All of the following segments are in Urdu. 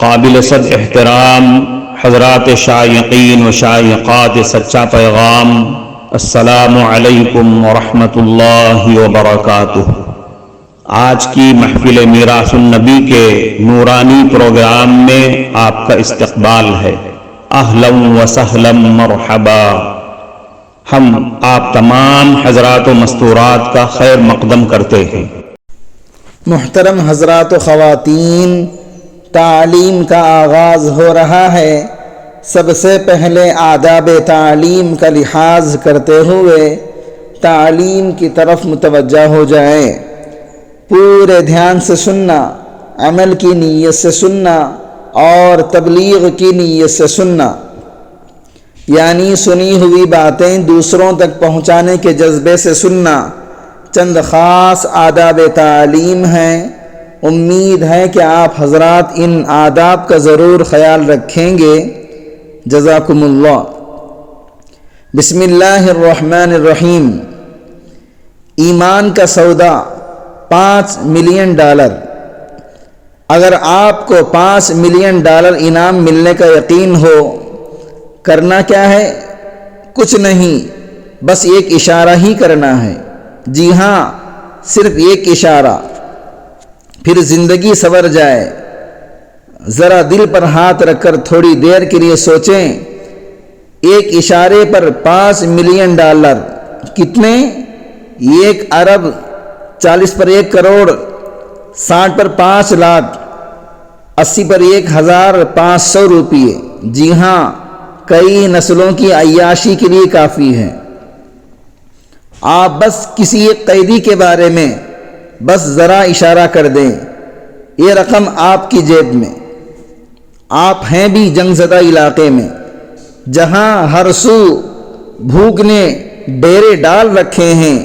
قابل صد احترام حضرات شائقین و شائقات سچا پیغام، السلام علیکم ورحمۃ اللہ وبرکاتہ۔ آج کی محفل میراث النبی کے نورانی پروگرام میں آپ کا استقبال ہے۔ اہلا و سہلا مرحبا۔ ہم آپ تمام حضرات و مستورات کا خیر مقدم کرتے ہیں۔ محترم حضرات و خواتین، تعلیم کا آغاز ہو رہا ہے۔ سب سے پہلے آداب تعلیم کا لحاظ کرتے ہوئے تعلیم کی طرف متوجہ ہو جائیں۔ پورے دھیان سے سننا، عمل کی نیت سے سننا اور تبلیغ کی نیت سے سننا، یعنی سنی ہوئی باتیں دوسروں تک پہنچانے کے جذبے سے سننا۔ چند خاص آداب تعلیم ہیں، امید ہے کہ آپ حضرات ان آداب کا ضرور خیال رکھیں گے۔ جزاکم اللہ۔ بسم اللہ الرحمن الرحیم۔ ایمان کا سودا $5 ملین۔ اگر آپ کو $5 ملین انعام ملنے کا یقین ہو، کرنا کیا ہے؟ کچھ نہیں، بس ایک اشارہ ہی کرنا ہے۔ جی ہاں، صرف ایک اشارہ، پھر زندگی سنور جائے۔ ذرا دل پر ہاتھ رکھ کر تھوڑی دیر کے لیے سوچیں، ایک اشارے پر $5 ملین، کتنے؟ 1 ارب، 40 پر 1 کروڑ، 60 پر 5 لاکھ، 80 پر 1500 روپئے۔ جی ہاں، کئی نسلوں کی عیاشی کے لیے کافی ہے۔ آپ بس کسی ایک قیدی کے بارے میں بس ذرا اشارہ کر دیں، یہ رقم آپ کی جیب میں۔ آپ ہیں بھی جنگ زدہ علاقے میں، جہاں ہر سو بھوک نے ڈیرے ڈال رکھے ہیں۔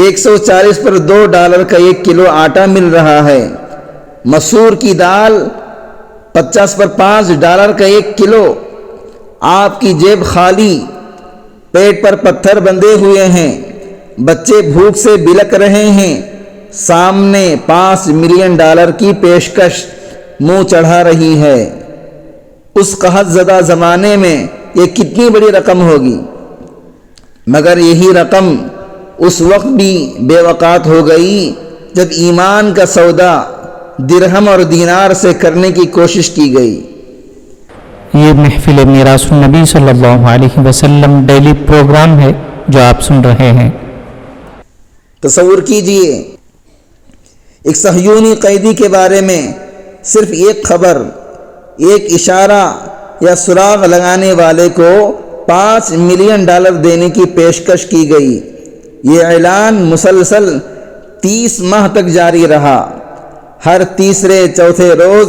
140 پر $2 کا 1 کلو آٹا مل رہا ہے۔ مسور کی دال 50 پر $5 کا 1 کلو۔ آپ کی جیب خالی، پیٹ پر پتھر بندھے ہوئے ہیں، بچے بھوک سے بلک رہے ہیں۔ سامنے $5 ملین کی پیشکش منہ چڑھا رہی ہے۔ اس قحط زدہ زمانے میں یہ کتنی بڑی رقم ہوگی، مگر یہی رقم اس وقت بھی بے وقات ہو گئی جب ایمان کا سودا درہم اور دینار سے کرنے کی کوشش کی گئی۔ یہ محفل میراث النبی صلی اللہ علیہ وسلم ڈیلی پروگرام ہے جو آپ سن رہے ہیں۔ تصور کیجئے، ایک صہیونی قیدی کے بارے میں صرف ایک خبر، ایک اشارہ یا سراغ لگانے والے کو $5 ملین دینے کی پیشکش کی گئی۔ یہ اعلان مسلسل 30 ماہ تک جاری رہا۔ ہر تیسرے چوتھے روز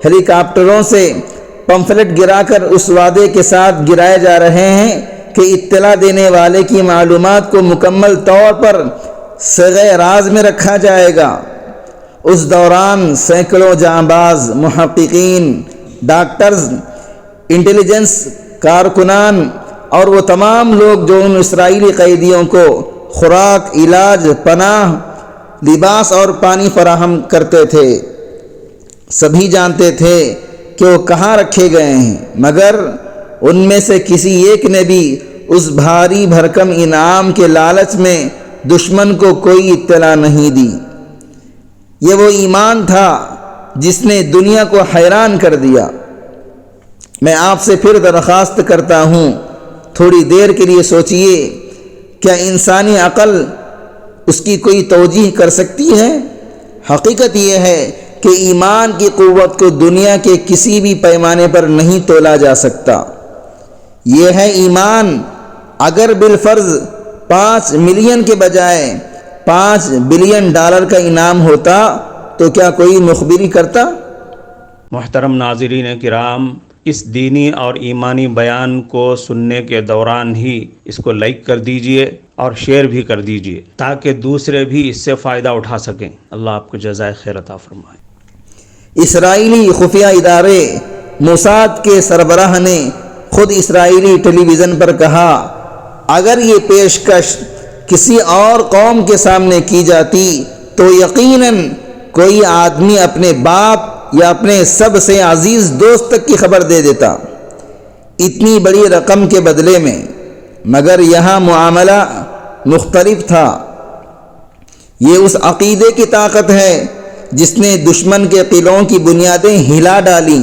ہیلی کاپٹروں سے پمفلٹ گرا کر اس وعدے کے ساتھ گرائے جا رہے ہیں کہ اطلاع دینے والے کی معلومات کو مکمل طور پر صیغہ راز میں رکھا جائے گا۔ اس دوران سینکڑوں جانباز محققین، ڈاکٹرز، انٹیلیجنس کارکنان اور وہ تمام لوگ جو ان اسرائیلی قیدیوں کو خوراک، علاج، پناہ، لباس اور پانی فراہم کرتے تھے، سبھی جانتے تھے کہ وہ کہاں رکھے گئے ہیں، مگر ان میں سے کسی ایک نے بھی اس بھاری بھرکم انعام کے لالچ میں دشمن کو کوئی اطلاع نہیں دی۔ یہ وہ ایمان تھا جس نے دنیا کو حیران کر دیا۔ میں آپ سے پھر درخواست کرتا ہوں، تھوڑی دیر کے لیے سوچئے، کیا انسانی عقل اس کی کوئی توجیہ کر سکتی ہے؟ حقیقت یہ ہے کہ ایمان کی قوت کو دنیا کے کسی بھی پیمانے پر نہیں تولا جا سکتا۔ یہ ہے ایمان۔ اگر بالفرض $5 ملین کے بجائے $5 بلین کا انعام ہوتا تو کیا کوئی مخبری کرتا؟ محترم ناظرین کرام، اس دینی اور ایمانی بیان کو سننے کے دوران ہی اس کو لائک کر دیجئے اور شیئر بھی کر دیجئے تاکہ دوسرے بھی اس سے فائدہ اٹھا سکیں۔ اللہ آپ کو جزائے خیر عطا فرمائے۔ اسرائیلی خفیہ ادارے موساد کے سربراہ نے خود اسرائیلی ٹیلی ویژن پر کہا، اگر یہ پیشکش کسی اور قوم کے سامنے کی جاتی تو یقیناً کوئی آدمی اپنے باپ یا اپنے سب سے عزیز دوست تک کی خبر دے دیتا اتنی بڑی رقم کے بدلے میں، مگر یہاں معاملہ مختلف تھا۔ یہ اس عقیدے کی طاقت ہے جس نے دشمن کے قلعوں کی بنیادیں ہلا ڈالیں،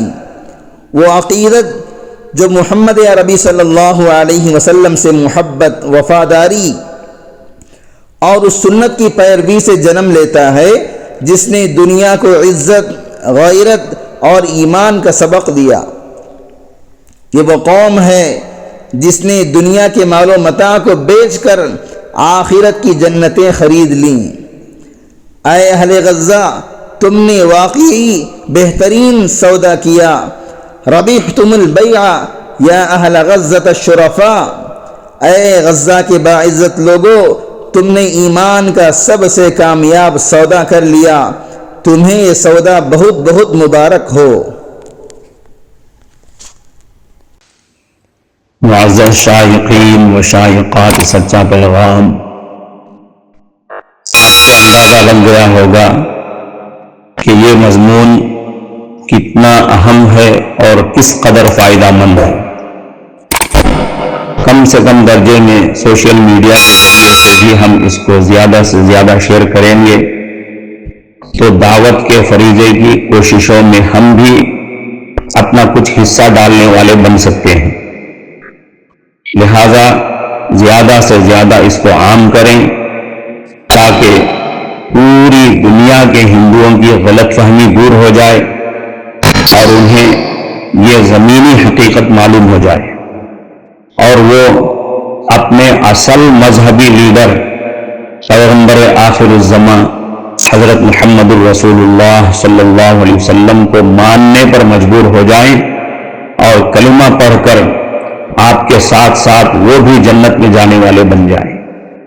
وہ عقیدت جو محمد عربی صلی اللہ علیہ وسلم سے محبت، وفاداری اور اس سنت کی پیروی سے جنم لیتا ہے جس نے دنیا کو عزت، غیرت اور ایمان کا سبق دیا۔ یہ وہ قوم ہے جس نے دنیا کے مال و متاع کو بیچ کر آخرت کی جنتیں خرید لیں۔ اے اہل غزہ، تم نے واقعی بہترین سودا کیا۔ ربحتم البیع یا اہل غزۃ الشرفاء، اے غزہ کے باعزت لوگو، تم نے ایمان کا سب سے کامیاب سودا کر لیا، تمہیں یہ سودا بہت بہت مبارک ہو۔ معزز شائقین و شائقات سچا پیغام، اندازہ لگ گیا ہوگا کہ یہ مضمون کتنا اہم ہے اور کس قدر فائدہ مند ہے۔ کم سے کم درجے میں سوشل میڈیا کے ذریعے سے بھی ہم اس کو زیادہ سے زیادہ شیئر کریں گے تو دعوت کے فریضے کی کوششوں میں ہم بھی اپنا کچھ حصہ ڈالنے والے بن سکتے ہیں۔ لہذا زیادہ سے زیادہ اس کو عام کریں تاکہ پوری دنیا کے ہندوؤں کی غلط فہمی دور ہو جائے اور انہیں یہ زمینی حقیقت معلوم ہو جائے اور وہ اپنے اصل مذہبی لیڈر پیغمبر آخر الزماں حضرت محمد الرسول اللہ صلی اللہ علیہ وسلم کو ماننے پر مجبور ہو جائیں اور کلمہ پڑھ کر آپ کے ساتھ ساتھ وہ بھی جنت میں جانے والے بن جائیں۔